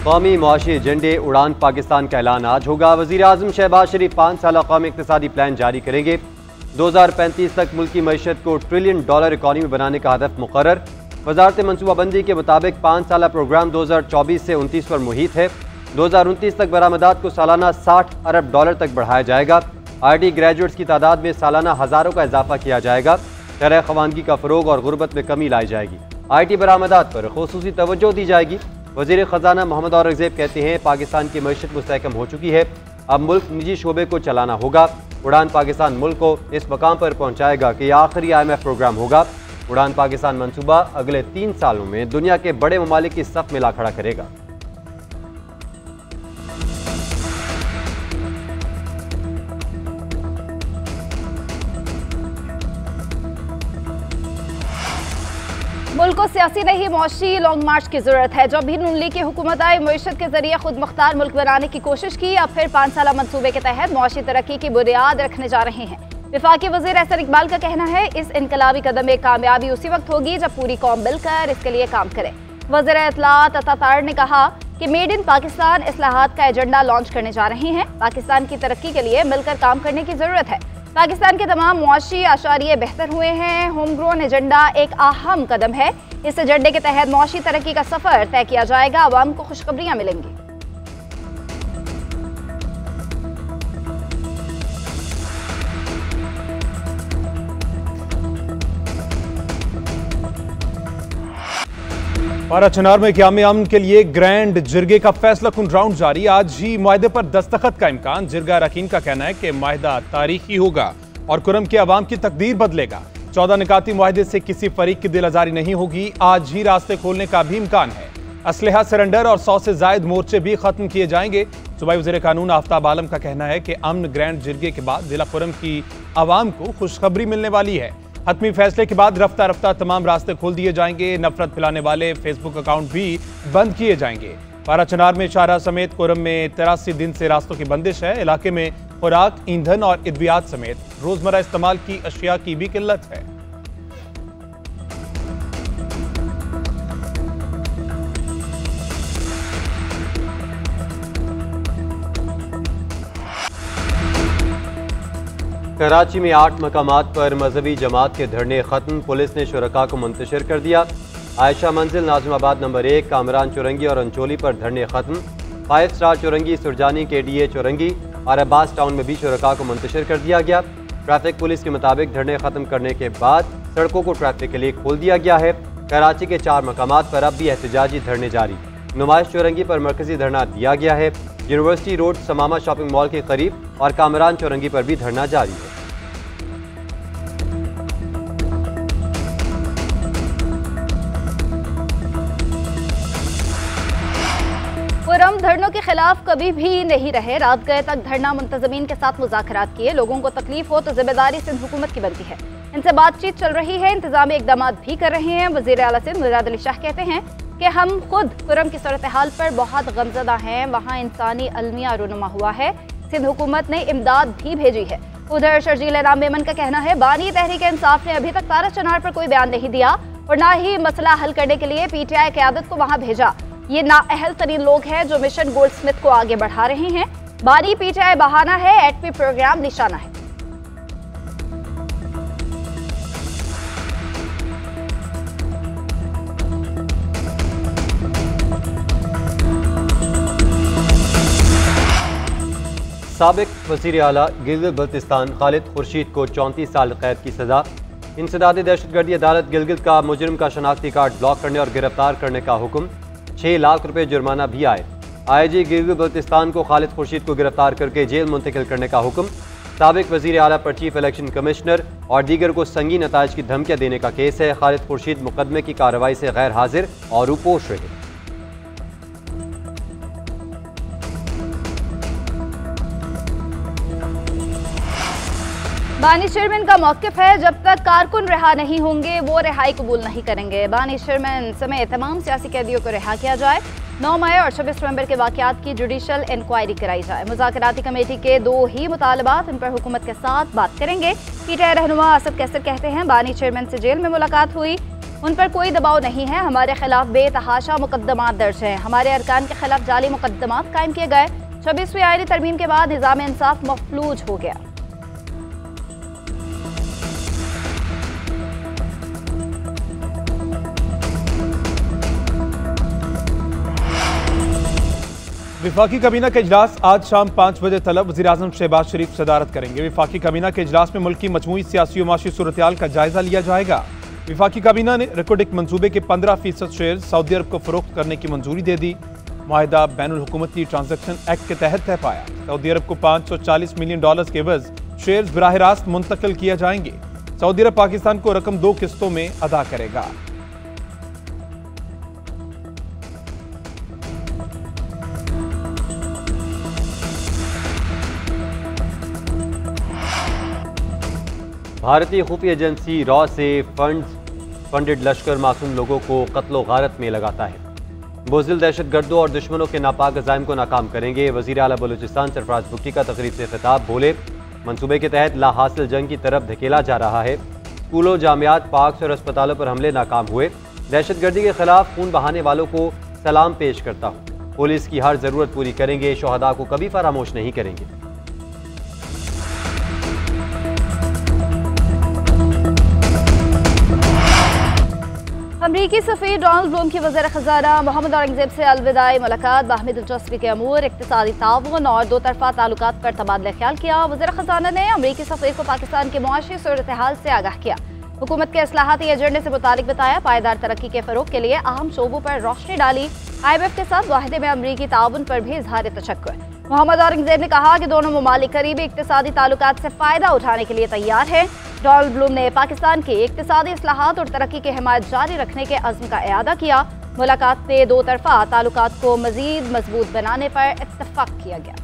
कौमी मुआशी एजेंडे उड़ान पाकिस्तान का ऐलान आज होगा। वज़ीर आज़म शहबाज शरीफ 5 साला कौमी इक़्तिसादी प्लान जारी करेंगे। 2035 तक मुल्क की मईशत को $1 ट्रिलियन इकॉनमी बनाने का हदफ मुकर्रर। वजारत मनसूबाबंदी के मुताबिक 5 साला प्रोग्राम 2024 से 29 पर मुहित है। 2029 तक बरामदात को सालाना $60 अरब तक बढ़ाया जाएगा। IT ग्रेजुएट्स की तादाद में सालाना हज़ारों का इजाफा किया जाएगा। खैर ख़वानगी का फ़रोग और गुर्बत में कमी लाई जाएगी। IT बरामदात पर खुसूसी तवज्जो दी जाएगी। वज़ीर ख़जाना मोहम्मद औरंगज़ेब कहते हैं पाकिस्तान की मईशत मुस्तहकम हो चुकी है, अब मुल्क निजी शोबे को चलाना होगा। उड़ान पाकिस्तान मुल्क को इस मकाम पर पहुँचाएगा कि आखिरी IMF प्रोग्राम होगा। उड़ान पाकिस्तान मनसूबा अगले 3 सालों में दुनिया के बड़े ममालिक की सफ में ला खड़ा करेगा। मुल्क को सियासी नहीं मुआशी लॉन्ग मार्च की जरूरत है। जब भी नून लीग की हुकूमत आई, मईशत के जरिए खुद मुख्तार मुल्क बनाने की कोशिश की, अब फिर 5 साला मनसूबे के तहत मुआशी तरक्की की बुनियाद रखने जा रहे हैं। वफाकी वज़ीर एहसन इकबाल का कहना है इस इनकलाबी कदम में कामयाबी उसी वक्त होगी जब पूरी कौम मिलकर इसके लिए काम करे। वज़ीर इत्तलात अता ने कहा कि मेड इन पाकिस्तान इस्लाहात का एजेंडा लॉन्च करने जा रहे हैं। पाकिस्तान की तरक्की के लिए मिलकर काम करने की जरूरत है। पाकिस्तान के तमाम मुआशी आशारिये बेहतर हुए हैं। होम ग्रोन एजेंडा एक अहम कदम है। इस एजेंडे के तहत मुआशी तरक्की का सफर तय किया जाएगा। अवाम को खुशखबरियां मिलेंगी। पारा चनार में क़याम अमन के लिए ग्रैंड जिरगे का फैसला कुन राउंड जारी। आज ही मुआहदे पर दस्तखत का इम्कान। जिरगा अरकान का कहना है कि मुआहदा तारीखी होगा और कुरम के अवाम की तकदीर बदलेगा। 14 निकाती मुआहदे से किसी फरीक की दिल आजारी नहीं होगी। आज ही रास्ते खोलने का भी इम्कान है। असलहा सरेंडर और 100 से जायद मोर्चे भी खत्म किए जाएंगे। सूबाई वज़ीर कानून आफ्ताब आलम का कहना है कि अमन ग्रैंड जिरगे के बाद जिला कुरम की अवाम को खुशखबरी मिलने वाली है। हतमी फैसले के बाद रफ्ता रफ्ता तमाम रास्ते खोल दिए जाएंगे। नफरत फैलाने वाले फेसबुक अकाउंट भी बंद किए जाएंगे। पारा चनार में शाहरा समेत कुरम में 83 दिन से रास्तों की बंदिश है। इलाके में खुराक, ईंधन और अद्वियात समेत रोजमर्रा इस्तेमाल की अशिया की भी किल्लत है। कराची में 8 मकामात पर मजहबी जमात के धरने खत्म। पुलिस ने शुरका को मुंतशिर कर दिया। आयशा मंजिल, नाज़िमाबाद नंबर 1, कामरान चुरंगी और अंचोली पर धरने खत्म। 5 स्टार चुरंगी, सुरजानी KDA चुरंगी और अब्बास टाउन में भी शुरका को मुंतशिर कर दिया गया। ट्रैफिक पुलिस के मुताबिक धरने खत्म करने के बाद सड़कों को ट्रैफिक के लिए खोल दिया गया है। कराची के 4 मकामात पर अब भी एहतजाजी धरने जारी। नुमाइश चुरंगी पर मरकजी धरना दिया गया है। यूनिवर्सिटी रोड, समामा शॉपिंग मॉल के करीब और कामरान चुरंगी पर भी धरना जारी है। कुरम धरनों के खिलाफ कभी भी नहीं रहे। रात गए तक धरना मुंतजमीन के साथ मुज़ाकरात किए। लोगों को तकलीफ हो तो जिम्मेदारी सिंध हुकूमत की बनती है। इनसे बातचीत चल रही है, इंतजामी इकदाम भी कर रहे हैं। वज़ीर आला सिंध मुराद अली शाह कहते हैं कि हम खुद कुरम की सूरत हाल पर बहुत गमज़दा हैं। वहाँ इंसानी अलमिया रुनुमा हुआ है। सिंध हुकूमत ने इमदाद भी भेजी है। उधर शर्जील नाम मेमन का कहना है बानी तहरीक इंसाफ ने अभी तक पारा चनार पर कोई बयान नहीं दिया और ना ही मसला हल करने के लिए PTI क़यादत को वहाँ भेजा। ये नाअहल तरीन लोग हैं जो मिशन गोल्डस्मिथ को आगे बढ़ा रहे हैं। बानी PTI बहाना है, एटमी प्रोग्राम निशाना है। साबिक वज़ीर आला गिलगित बल्तिस्तान खालिद खुर्शीद को 34 साल कैद की सजा। इंसदादी दहशतगर्दी अदालत गिलगित का मुजरिम का शनाख्ती कार्ड ब्लॉक करने और गिरफ्तार करने का हुक्म। 6 लाख रुपए जुर्माना भी आए। IG गिलगित बल्तिस्तान को खालिद खुर्शीद को गिरफ्तार करके जेल मुंतकिल करने का हुक्म। साबिक वज़ीर आला पर चीफ इलेक्शन कमिश्नर और दीगर को संगीन नताइज की धमकियाँ देने का केस है। खालिद खुर्शीद मुकदमे की कार्रवाई से गैर हाजिर और रुपोश रहे। बानी चेयरमैन का मौक़िफ़ है जब तक कारकुन रिहा नहीं होंगे वो रिहाई कबूल नहीं करेंगे। बानी चेयरमैन समेत तमाम सियासी कैदियों को रिहा किया जाए। 9 मई और 26 नवंबर के वाक़यात की जुडिशल इंक्वायरी कराई जाए। मुज़ाकराती कमेटी के 2 ही मुतालबात, इन पर हुकूमत के साथ बात करेंगे। PTI रहनुमा असद कैसर कहते हैं बानी चेयरमैन से जेल में मुलाकात हुई। उन पर कोई दबाव नहीं है। हमारे खिलाफ बेतहाशा मुकदमात दर्ज हैं। हमारे अरकान के खिलाफ जाली मुकदमात कायम किए गए। 26वीं आईनी तरमीम के बाद निज़ाम इंसाफ मफलूज हो गया। विफाकी काबीना का इजलास आज शाम 5 बजे तलब वज़ीर-ए-आज़म शहबाज शरीफ सदारत करेंगे। विफाकी काबीना के इजलास में मुल्क की मजमूई सियासी और माशी सूरत-ए-हाल का जायजा लिया जाएगा। विफाकी काबीना ने रिकॉर्डिक मंसूबे के 15% शेयर सऊदी अरब को फरोख्त करने की मंजूरी दे दी। मुआहिदा बैनुल हुकूमती ट्रांजैक्शन एक्ट के तहत तय पाया। सऊदी अरब को $540 मिलियन के एवज शेयर्स बराह रास्त मुंतकिल किए जाएंगे। सऊदी अरब पाकिस्तान को रकम 2 किस्तों में अदा करेगा। भारतीय खुफिया एजेंसी रॉ से फंडेड लश्कर मासूम लोगों को कत्लो गारत में लगाता है। बुज़दिल दहशतगर्दों और दुश्मनों के नापाक अज़ाइम को नाकाम करेंगे। वज़ीर आला बलूचिस्तान सरफराज भुट्टी का तकरीब से खिताब, बोले मंसूबे के तहत ला हासिल जंग की तरफ धकेला जा रहा है। स्कूलों, जामियात, पार्क्स और अस्पतालों पर हमले नाकाम हुए। दहशतगर्दी के खिलाफ खून बहाने वालों को सलाम पेश करता हूँ। पुलिस की हर ज़रूरत पूरी करेंगे। शोहदा को कभी फरामोश नहीं करेंगे। अमरीकी सफ़ीर डोनाल्ड ब्लूम की वज़ीर ख़ज़ाना मोहम्मद औरंगज़ेब से अलविदाई मुलाकात, बाहमी दिलचस्पी के अमूर, इक़्तिसादी ताउन और दो तरफ़ा ताल्लुकात पर तबादला ख्याल किया। वज़ीर ख़ज़ाना ने अमरीकी सफ़ीर को पाकिस्तान के मुआशी सूरत हाल से आगाह किया। हुकूमत के इस्लाहाती एजेंडे से मुतालिक बताया। पायदार तरक्की के फ़रोग़ के लिए अहम शोबों पर रोशनी डाली। IMF के साथ वाहिदे में अमरीकी ताउन पर भी इज़हार तशक्कुर। मोहम्मद औरंगज़ेब ने कहा कि दोनों ममालिक करीबी इक़्तिसादी ताल्लुकात से फ़ायदा उठाने के लिए तैयार हैं। डोनाल्ड ब्लूम ने पाकिस्तान की इक़्तिसादी इस्लाहात और तरक्की की हिमायत जारी रखने के अज़्म का इआदा किया। मुलाकात में दो तरफ़ा ताल्लुकात को मज़ीद मजबूत बनाने पर इत्तफ़ाक़ किया गया।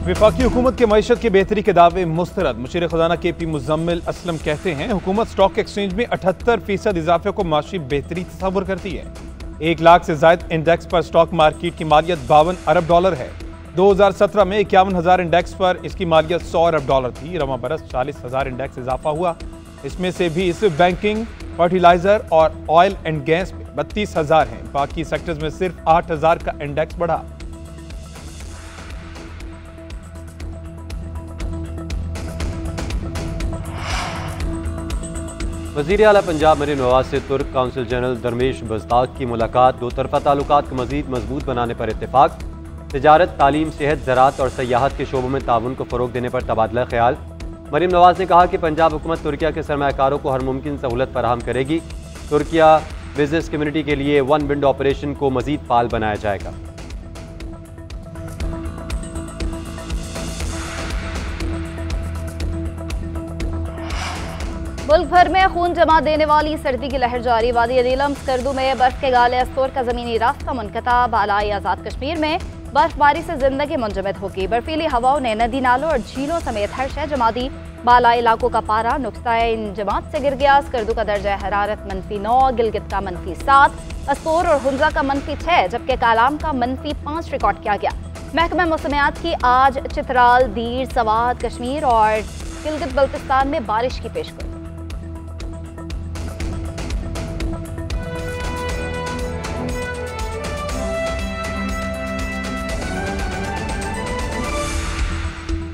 विफाकी हुकूमत के मईशत की बेहतरी के दावे मुस्तरद। मुशीर खजाना KP मुज़म्मिल असलम कहते हैं हुकूमत स्टॉक एक्सचेंज में 78% इजाफे को माशी बेहतरी तस्वुर करती है। 1 लाख से जायद इंडेक्स पर स्टॉक मार्केट की मालियत $52 अरब है। 2017 में 51,000 इंडेक्स पर इसकी मालियत $100 अरब थी। रवा बरस 40,000 इंडेक्स इजाफा हुआ। इसमें से भी इस बैंकिंग, फर्टिलाइजर और ऑयल एंड गैस में 32,000 हैं। बाकी सेक्टर्स में सिर्फ 8,000 का इंडेक्स बढ़ा। वज़ीर आला पंजाब मरीम नवाज से तुर्क काउंसिल जनरल दरवेश बज़दाक की मुलाकात, दो तरफ़ा ताल्लुकात को मज़ीद मजबूत बनाने पर इत्तेफाक। तिजारत, तालीम, सेहत, ज़राअत और सयाहत के शोबों में ताउन को फ़रोग़ देने पर तबादला ख्याल। मरीम नवाज ने कहा कि पंजाब हुकूमत तुर्किया के सरमायाकारों को हर मुमकिन सहूलत फराहम करेगी। तुर्किया बिजनेस कम्युनिटी के लिए वन विंडो ऑपरेशन को मज़ीद फाल बनाया जाएगा। मुल्क भर में खून जमा देने वाली सर्दी की लहर जारी। वादी नीलम स्कर्दू में बर्फ के गाले अस्तोर का ज़मीनी रास्ता मुनक़ता। बालाई आज़ाद कश्मीर में बर्फबारी से जिंदगी मुंजमद होगी। बर्फीली हवाओं ने नदी नालों और झीलों समेत हर शय जमा दी। बालाई इलाकों का पारा नुक्ताए इंजमात से गिर गया। स्कर्दू का दर्जा हरारत -9, गिलगित का -7, अस्तोर और हुंजा का -6, जबकि कालाम का -5 रिकॉर्ड किया गया। महकमा मौसमियात की आज चित्राल, दीर, सवात, कश्मीर और गिलगित बल्तिस्तान में बारिश की पेशगोई।